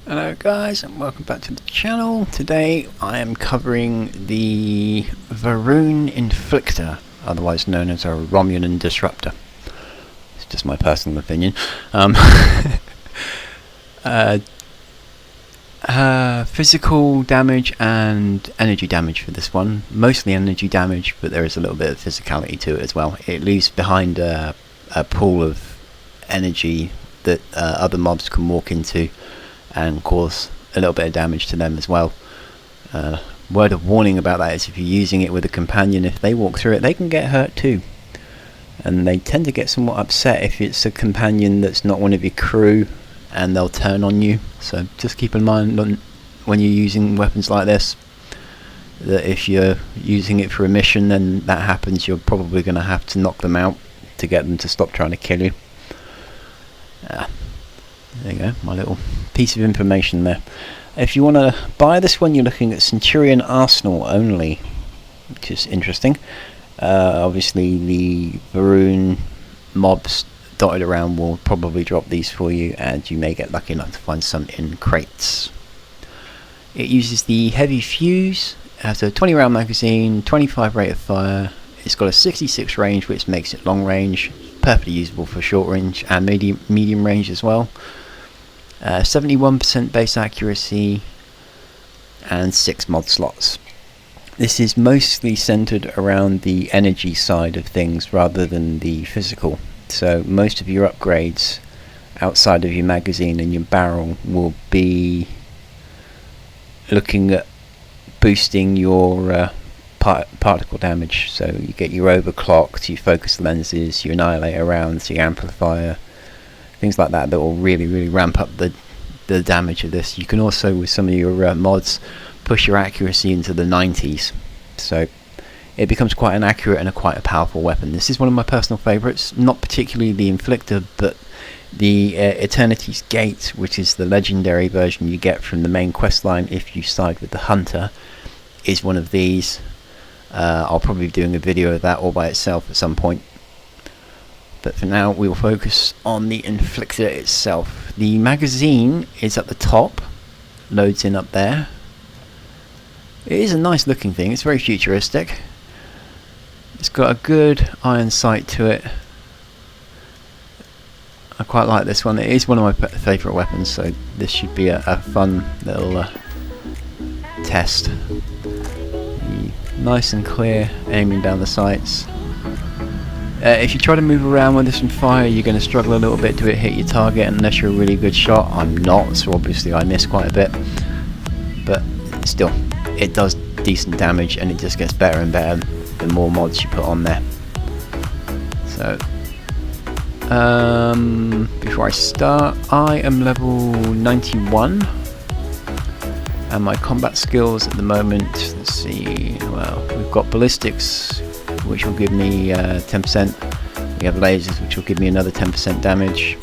Hello guys and welcome back to the channel. Today I am covering the Va'ruun Inflictor, otherwise known as a Romulan Disruptor. It's just my personal opinion. Physical damage and energy damage for this one. Mostly energy damage, but there is a little bit of physicality to it as well. It leaves behind a pool of energy that other mobs can walk into and cause a little bit of damage to them as well. Word of warning about that is if you're using it with a companion, if they walk through it, they can get hurt too. And they tend to get somewhat upset if it's a companion that's not one of your crew, and they'll turn on you. So just keep in mind when you're using weapons like this, that if you're using it for a mission and that happens, you're probably going to have to knock them out to get them to stop trying to kill you. There you go, my little piece of information there. If you want to buy this one, you're looking at Centurion Arsenal only, which is interesting. Obviously the Va'ruun mobs dotted around will probably drop these for you, and you may get lucky enough to find some in crates. It uses the heavy fuse, has a 20 round magazine, 25 rate of fire. It's got a 66 range, which makes it long range, perfectly usable for short range and medium range as well. 71% base accuracy and 6 mod slots. This is mostly centered around the energy side of things rather than the physical. So most of your upgrades outside of your magazine and your barrel will be looking at boosting your particle damage. So you get your overclocked, your focus lenses, your annihilator rounds, your amplifier, things like that will really ramp up the damage of this. You can also, with some of your mods, push your accuracy into the 90s, so it becomes quite an accurate and quite a powerful weapon. This is one of my personal favourites, not particularly the Inflictor, but the Eternity's Gate, which is the legendary version you get from the main quest line if you side with the Hunter, is one of these. I'll probably be doing a video of that all by itself at some point. But for now we will focus on the Inflictor itself. The magazine is at the top, loads in up there. It is a nice looking thing, it's very futuristic. It's got a good iron sight to it. I quite like this one. It is one of my favourite weapons, so this should be a fun little test. Nice and clear, aiming down the sights. If you try to move around with this and fire, you're going to struggle a little bit to hit your target unless you're a really good shot. I'm not, so obviously I miss quite a bit. But still, it does decent damage, and it just gets better and better the more mods you put on there. So, before I start, I am level 91. And my combat skills at the moment, let's see, well, we've got ballistics, which will give me 10%. We have lasers, which will give me another 10% damage.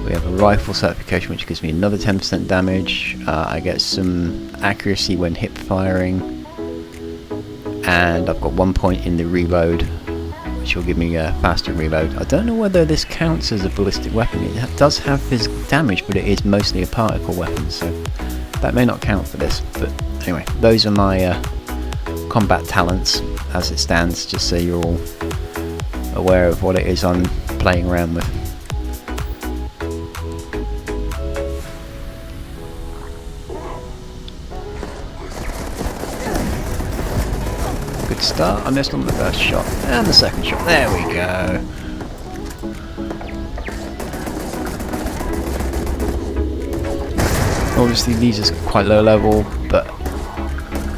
We have a rifle certification, which gives me another 10% damage. I get some accuracy when hip firing, and I've got 1 point in the reload, which will give me a faster reload. I don't know whether this counts as a ballistic weapon. It does have physical damage, but it is mostly a particle weapon, so that may not count for this. But anyway, those are my combat talents as it stands, just so you're all aware of what it is I'm playing around with. Good start. I missed on the first shot and the second shot. There we go. Obviously these are quite low level, but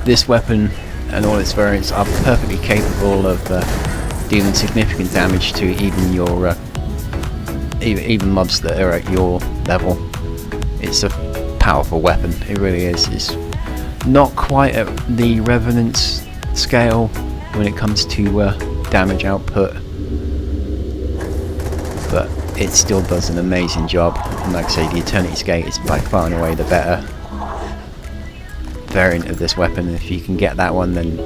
this weapon and all its variants are perfectly capable of dealing significant damage to even your even mobs that are at your level. It's a powerful weapon, it really is. It's not quite at the Revenant's scale when it comes to damage output, but it still does an amazing job. And like I say, the Eternity's Gate is by far and away the better variant of this weapon. If you can get that one, then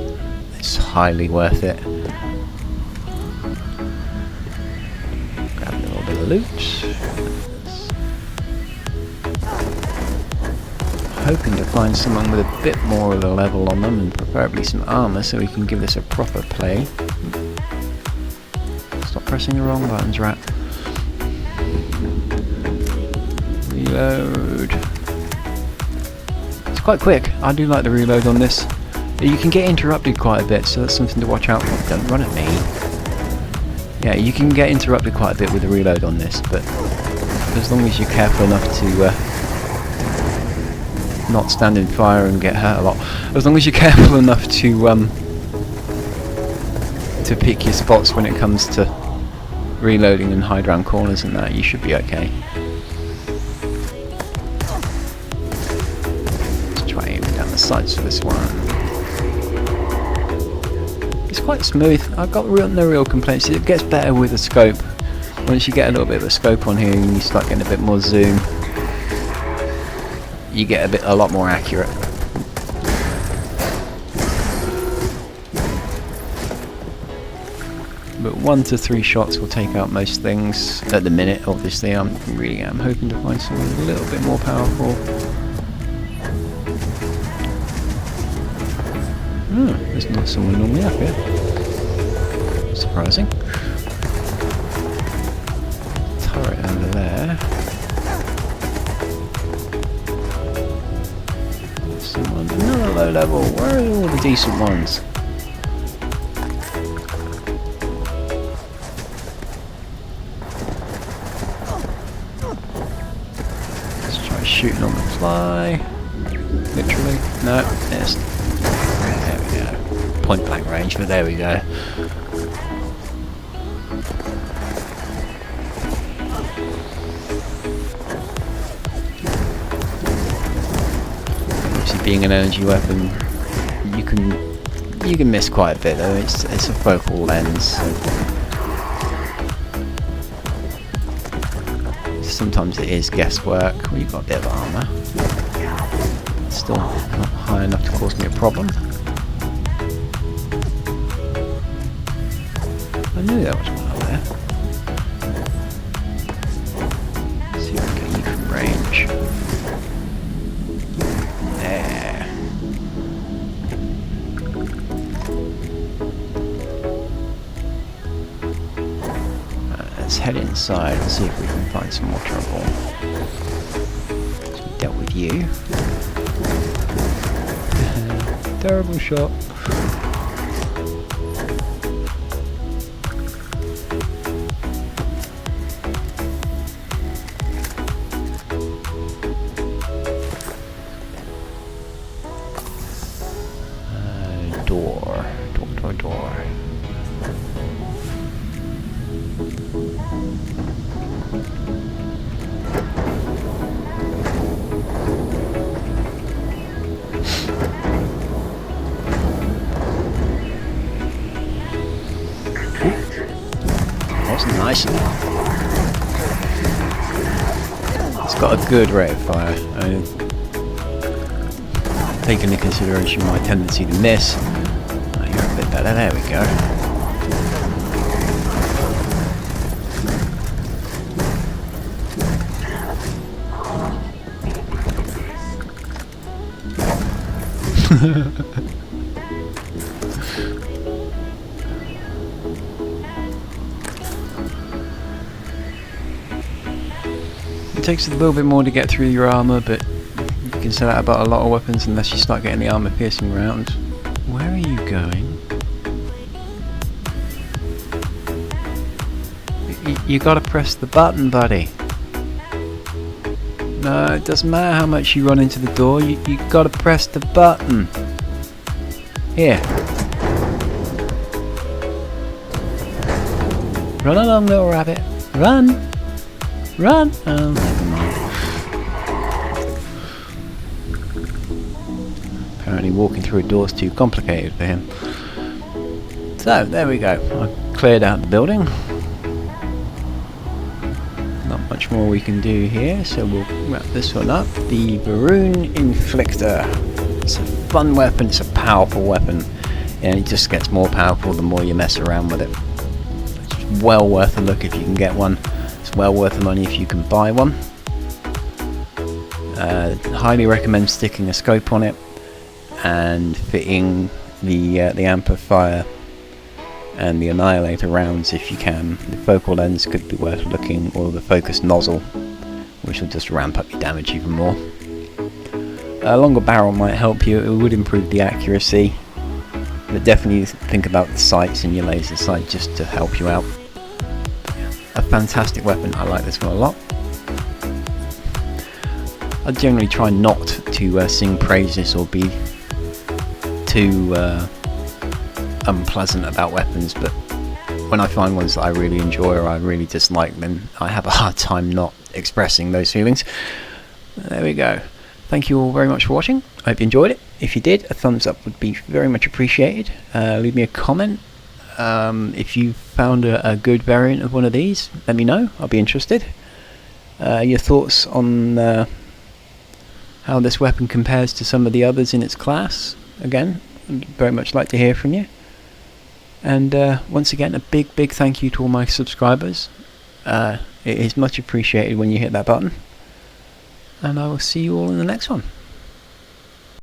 it's highly worth it. Grab a little bit of loot. hoping to find someone with a bit more of a level on them and preferably some armour so we can give this a proper play. Stop pressing the wrong buttons, rat. Reload. It's quite quick. I do like the reload on this. You can get interrupted quite a bit, so that's something to watch out for. Don't run at me. Yeah, you can get interrupted quite a bit with the reload on this, but as long as you're careful enough to not stand in fire and get hurt a lot. As long as you're careful enough to pick your spots when it comes to reloading and hide around corners and that, you should be okay. Let's try aiming down the sides for this one. It's quite smooth. I've got no real complaints. It gets better with the scope. Once you get a little bit of a scope on here and you start getting a bit more zoom, you get a lot more accurate. But 1 to 3 shots will take out most things at the minute. Obviously, I'm hoping to find something a little bit more powerful. There's not someone normally up here. Surprising. Turret over there. Someone, another low level. Where are all the decent ones? Let's try shooting on the fly. Literally. No, missed. There we go. Point blank range, but there we go. Being an energy weapon, you can miss quite a bit though. It's a focal lens, so sometimes it is guesswork. Well, you've got a bit of armour, still not high enough to cause me a problem. I knew there was one over there. Let's see if we can get you from range. Let's head inside and see if we can find some more trouble. So we dealt with you. Terrible shot. Door. That's nice. It's got a good rate of fire. Take into consideration my tendency to miss. Oh, you're a bit better. There we go. It takes a little bit more to get through your armour, but you can say that about a lot of weapons unless you start getting the armour piercing round. Where are you going? You gotta press the button, buddy. No, it doesn't matter how much you run into the door, you gotta press the button. Here. Run along, little rabbit. Run! Run! Oh, never mind. Apparently walking through a door's too complicated for him. So, there we go. I cleared out the building. Not much more we can do here, so we'll wrap this one up. The Va'ruun Inflictor. It's a fun weapon, it's a powerful weapon, and it just gets more powerful the more you mess around with it. It's well worth a look if you can get one. It's well worth the money if you can buy one. Highly recommend sticking a scope on it and fitting the amplifier and the annihilator rounds if you can. The focal lens could be worth looking, or the focus nozzle, which will just ramp up your damage even more. A longer barrel might help you. It would improve the accuracy, but definitely think about the sights in your laser sight just to help you out. A fantastic weapon. I like this one a lot. I generally try not to sing praises or be too unpleasant about weapons, but when I find ones that I really enjoy or I really dislike, then I have a hard time not expressing those feelings. There we go. Thank you all very much for watching. I hope you enjoyed it. If you did, a thumbs up would be very much appreciated. Leave me a comment. If you found a good variant of one of these, let me know. I'll be interested. Your thoughts on how this weapon compares to some of the others in its class. Again, I'd very much like to hear from you. And once again, a big thank you to all my subscribers. It is much appreciated when you hit that button. And I will see you all in the next one.